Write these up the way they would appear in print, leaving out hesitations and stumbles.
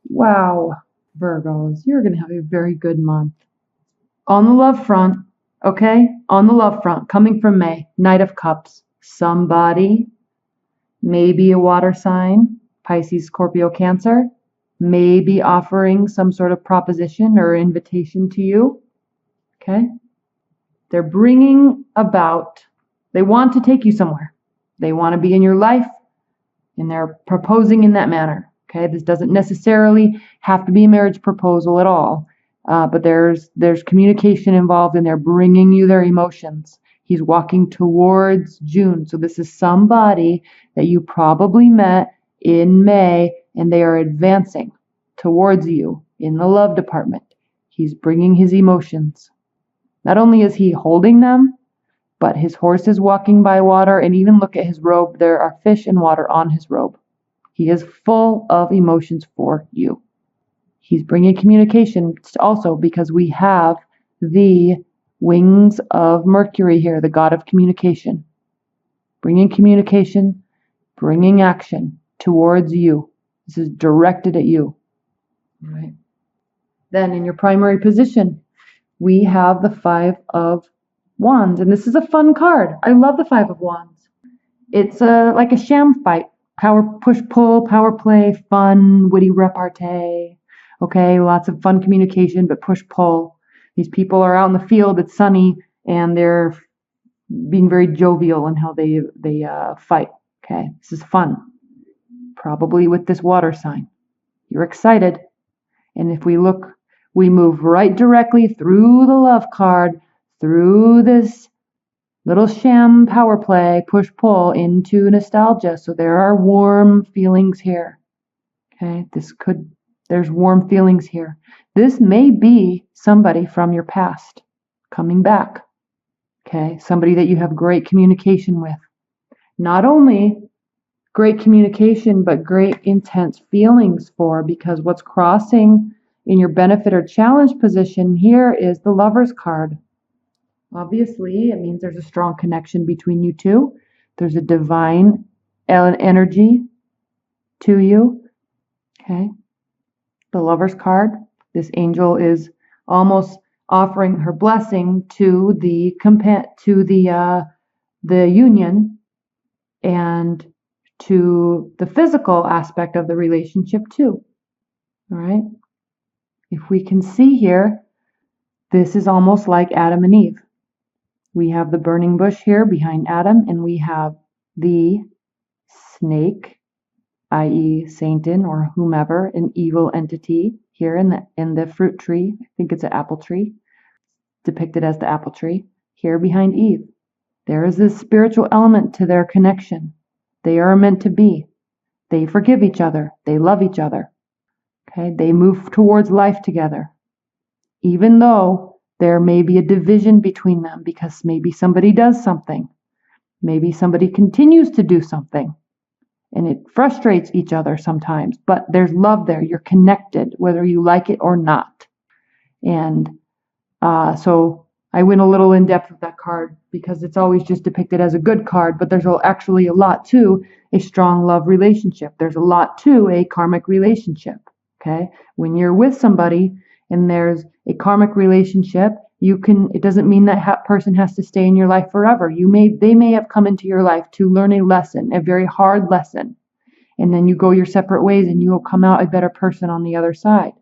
Wow, Virgos, you're going to have a very good month. On the love front, okay? On the love front, coming from May, Knight of Cups. Somebody, maybe a water sign, Pisces, Scorpio, Cancer, may be offering some sort of proposition or invitation to you, okay? They're bringing about, they want to take you somewhere. They want to be in your life, and they're proposing in that manner. Okay, this doesn't necessarily have to be a marriage proposal at all, but there's communication involved, and they're bringing you their emotions. He's walking towards June, so this is somebody that you probably met in May, and they are advancing towards you in the love department. He's bringing his emotions. Not only is he holding them, but his horse is walking by water, and even look at his robe. There are fish and water on his robe. He is full of emotions for you. He's bringing communication also because we have the wings of Mercury here, the god of communication. Bringing communication, bringing action towards you. This is directed at you. All right. Then in your primary position, we have the Five of Wands, and this is a fun card. I love the Five of Wands. It's like a sham fight. Power push-pull, power play, fun, witty repartee. Okay, lots of fun communication, but push-pull. These people are out in the field, it's sunny, and they're being very jovial in how they fight. Okay, this is fun. Probably with this water sign. You're excited. And if we look, we move right directly through the love card, through this little sham power play, push-pull into nostalgia. So there are warm feelings here. Okay, there's warm feelings here. This may be somebody from your past coming back. Okay, somebody that you have great communication with. Not only great communication, but great intense feelings for, because what's crossing in your benefit or challenge position here is the Lover's card. Obviously, it means there's a strong connection between you two. There's a divine energy to you. Okay. The Lover's card. This angel is almost offering her blessing to the union and to the physical aspect of the relationship too. All right. If we can see here, this is almost like Adam and Eve. We have the burning bush here behind Adam, and we have the snake, i.e. Satan or whomever, an evil entity here in the fruit tree. I think it's an apple tree, depicted as the apple tree, here behind Eve. There is this spiritual element to their connection. They are meant to be. They forgive each other. They love each other. Okay, they move towards life together. Even though there may be a division between them because maybe somebody does something. Maybe somebody continues to do something. And it frustrates each other sometimes. But there's love there. You're connected, whether you like it or not. And so I went a little in depth with that card because it's always just depicted as a good card. But there's actually a lot to a strong love relationship. There's a lot to a karmic relationship. Okay? When you're with somebody and there's a karmic relationship, it doesn't mean that person has to stay in your life forever. They may have come into your life to learn a lesson, a very hard lesson, and then you go your separate ways and you will come out a better person on the other side.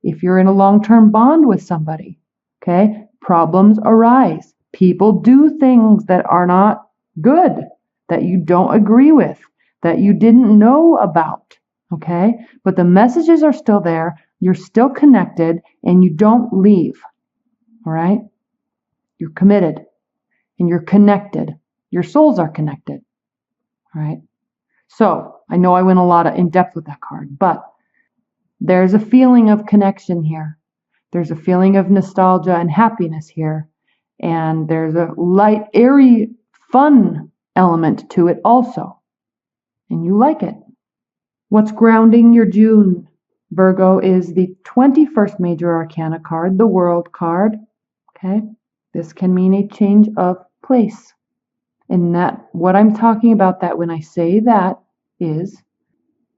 If you're in a long-term bond with somebody, okay, problems arise. People do things that are not good, that you don't agree with, that you didn't know about, okay? But the messages are still there. You're still connected, and you don't leave. All right? You're committed, and you're connected. Your souls are connected. All right? So I know I went a lot in depth with that card, but there's a feeling of connection here. There's a feeling of nostalgia and happiness here. And there's a light, airy, fun element to it also. And you like it. What's grounding your June, Virgo, is the 21st major arcana card, the World card. Okay? This can mean a change of place. And that, what I'm talking about, that when I say that, is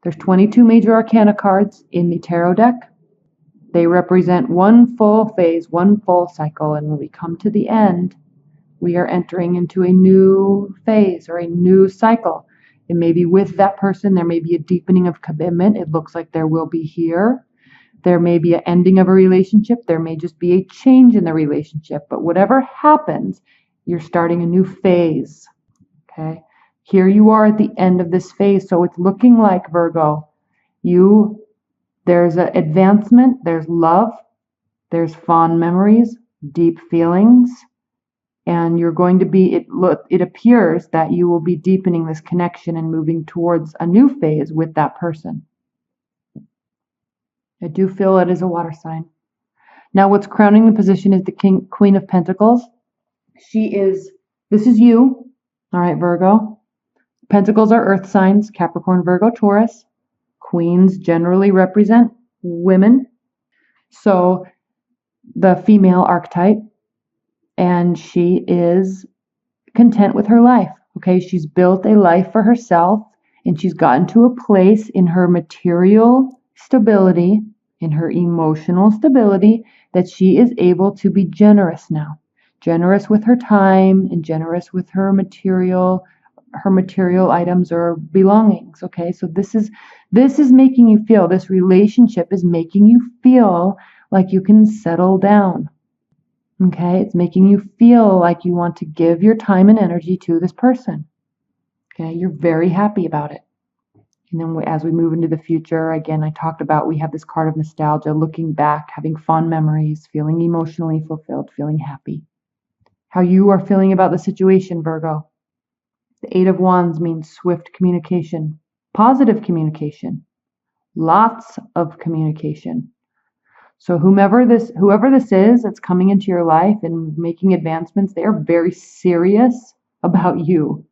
There's 22 major arcana cards in the tarot deck. They represent one full phase, one full cycle, and when we come to the end, we are entering into a new phase or a new cycle. It may be with that person. There may be a deepening of commitment. It looks like there will be here. There may be an ending of a relationship. There may just be a change in the relationship. But whatever happens, you're starting a new phase. Okay? Here you are at the end of this phase. So it's looking like, Virgo, there's an advancement, there's love, there's fond memories, deep feelings. And you're going to be, it appears that you will be deepening this connection and moving towards a new phase with that person. I do feel it is a water sign. Now what's crowning the position is the Queen of Pentacles. This is you. All right, Virgo. Pentacles are earth signs, Capricorn, Virgo, Taurus. Queens generally represent women. So the female archetype. And she is content with her life. Okay, she's built a life for herself, and she's gotten to a place in her material stability, in her emotional stability, that she is able to be generous now. Generous with her time and generous with her material items or belongings. Okay, so this is making you feel, this relationship is making you feel like you can settle down. Okay, it's making you feel like you want to give your time and energy to this person. Okay, you're very happy about it. And then as we move into the future, again, I talked about we have this card of nostalgia, looking back, having fond memories, feeling emotionally fulfilled, feeling happy. How you are feeling about the situation, Virgo. The Eight of Wands means swift communication, positive communication, lots of communication. So whoever this is that's coming into your life and making advancements, they are very serious about you.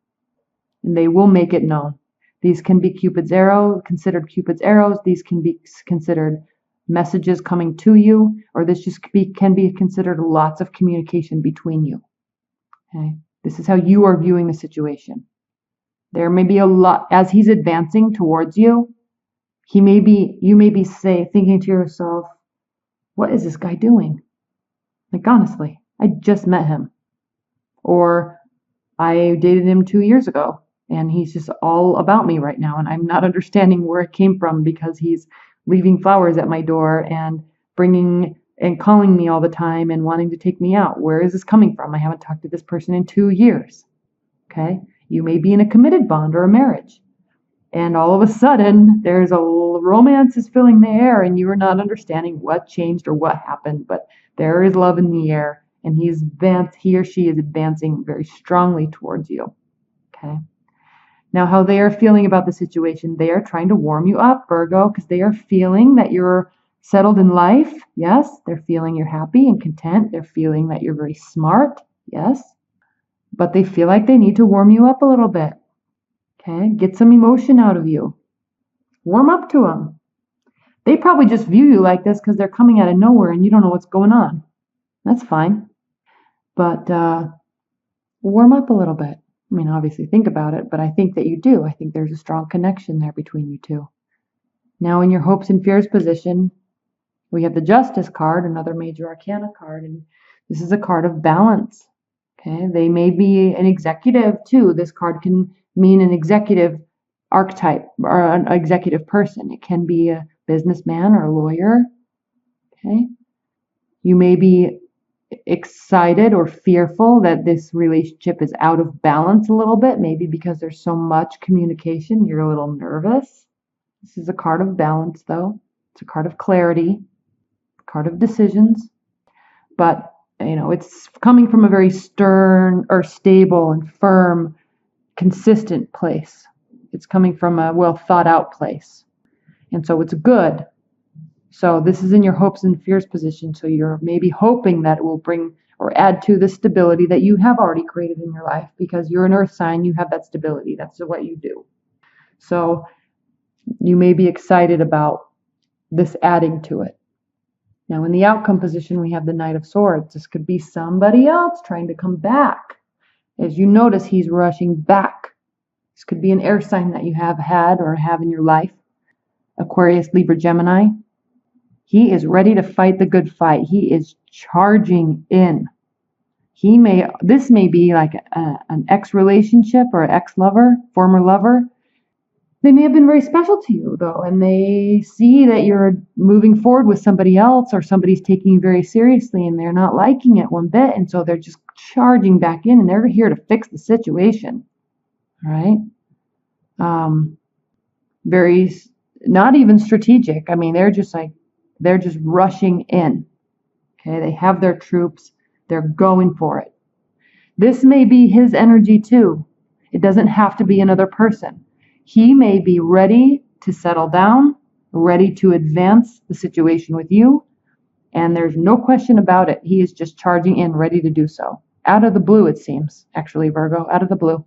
And they will make it known. These can be considered Cupid's arrows. These can be considered messages coming to you, or this just can be considered lots of communication between you. Okay? This is how you are viewing the situation. There may be a lot, as he's advancing towards you, you may be thinking to yourself, what is this guy doing? Like, honestly, I just met him. Or I dated him 2 years ago and he's just all about me right now. And I'm not understanding where it came from because he's leaving flowers at my door and bringing and calling me all the time and wanting to take me out. Where is this coming from? I haven't talked to this person in 2 years. Okay. You may be in a committed bond or a marriage. And all of a sudden, there's a romance is filling the air, and you are not understanding what changed or what happened. But there is love in the air, and he or she is advancing very strongly towards you. Okay. Now, how they are feeling about the situation, they are trying to warm you up, Virgo, because they are feeling that you're settled in life. Yes, they're feeling you're happy and content. They're feeling that you're very smart. Yes, but they feel like they need to warm you up a little bit. Okay, get some emotion out of you. Warm up to them. They probably just view you like this because they're coming out of nowhere and you don't know what's going on. That's fine. But warm up a little bit. I mean, obviously think about it, but I think that you do. I think there's a strong connection there between you two. Now in your hopes and fears position, we have the Justice card, another major arcana card, and this is a card of balance. Okay, they may be an executive too. This card can mean an executive archetype or an executive person. It can be a businessman or a lawyer. Okay, you may be excited or fearful that this relationship is out of balance a little bit, maybe because there's so much communication, you're a little nervous. This is a card of balance, though. It's a card of clarity, a card of decisions, but it's coming from a very stern or stable and firm, consistent place. It's coming from a well thought out place. And so it's good. So this is in your hopes and fears position. So you're maybe hoping that it will bring or add to the stability that you have already created in your life, because you're an earth sign, you have that stability. That's what you do. So you may be excited about this adding to it. Now in the outcome position, we have the Knight of Swords. This could be somebody else trying to come back. As you notice, he's rushing back. This could be an air sign that you have had or have in your life. Aquarius, Libra, Gemini. He is ready to fight the good fight. He is charging in. This may be like an ex-relationship or an ex-lover, former lover. They may have been very special to you, though, and they see that you're moving forward with somebody else, or somebody's taking you very seriously, and they're not liking it one bit, and so they're just charging back in, and they're here to fix the situation. All right? Very, not even strategic. I mean, they're just rushing in. Okay, they have their troops. They're going for it. This may be his energy too. It doesn't have to be another person. He may be ready to settle down, ready to advance the situation with you, and there's no question about it. He is just charging in, ready to do so. Out of the blue, it seems, actually, Virgo, out of the blue.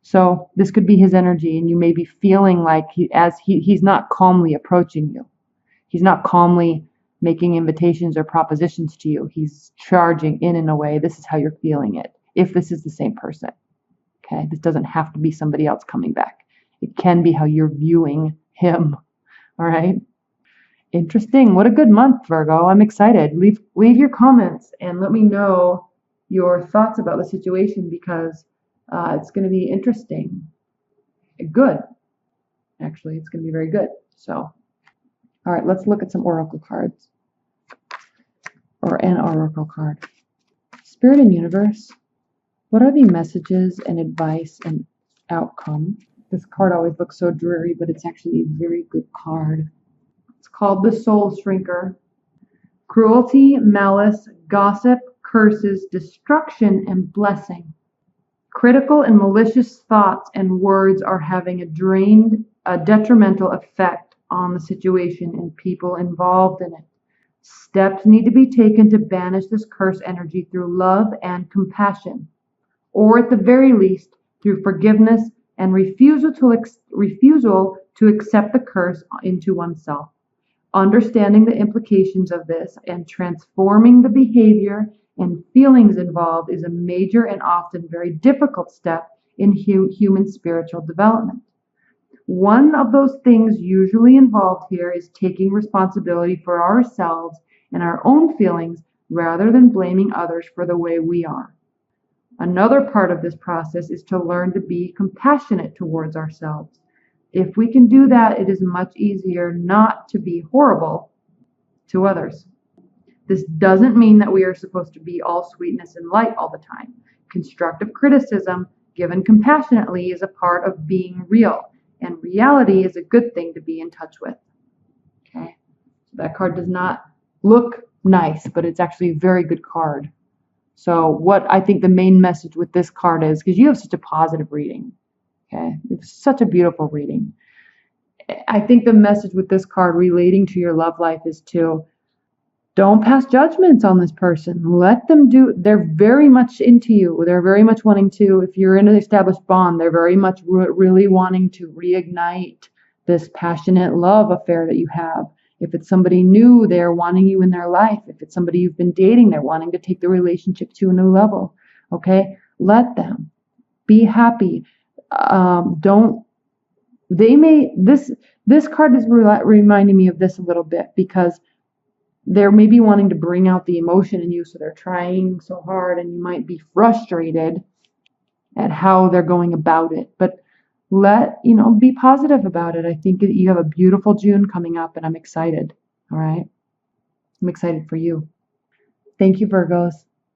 So this could be his energy, and you may be feeling like he's not calmly approaching you. He's not calmly making invitations or propositions to you. He's charging in a way. This is how you're feeling it, if this is the same person. Okay, this doesn't have to be somebody else coming back. It can be how you're viewing him. All right. Interesting. What a good month, Virgo. I'm excited. Leave your comments and let me know your thoughts about the situation, because it's going to be interesting. Good. Actually, it's going to be very good. So, all right, let's look at some oracle cards. Or an oracle card. Spirit and universe, what are the messages and advice and outcome? This card always looks so dreary, but it's actually a very good card. It's called the Soul Shrinker. Cruelty, malice, gossip, curses, destruction, and blessing. Critical and malicious thoughts and words are having a detrimental effect on the situation and people involved in it. Steps need to be taken to banish this curse energy through love and compassion, or at the very least, through forgiveness and refusal to accept the curse into oneself. Understanding the implications of this and transforming the behavior and feelings involved is a major and often very difficult step in human spiritual development. One of those things usually involved here is taking responsibility for ourselves and our own feelings rather than blaming others for the way we are. Another part of this process is to learn to be compassionate towards ourselves. If we can do that, it is much easier not to be horrible to others. This doesn't mean that we are supposed to be all sweetness and light all the time. Constructive criticism, given compassionately, is a part of being real, and reality is a good thing to be in touch with. Okay, so that card does not look nice, but it's actually a very good card. So what I think the main message with this card is, because you have such a positive reading, okay, it's such a beautiful reading. I think the message with this card relating to your love life is to don't pass judgments on this person. Let them do. They're very much into you. They're very much wanting to, if you're in an established bond, they're very much really wanting to reignite this passionate love affair that you have. If it's somebody new, they're wanting you in their life. If it's somebody you've been dating, they're wanting to take the relationship to a new level. Okay? Let them. Be happy. This card is reminding me of this a little bit, because they're maybe wanting to bring out the emotion in you, so they're trying so hard, and you might be frustrated at how they're going about it. But be positive about it. I think you have a beautiful June coming up, and I'm excited. All right? I'm excited for you. Thank you, Virgos.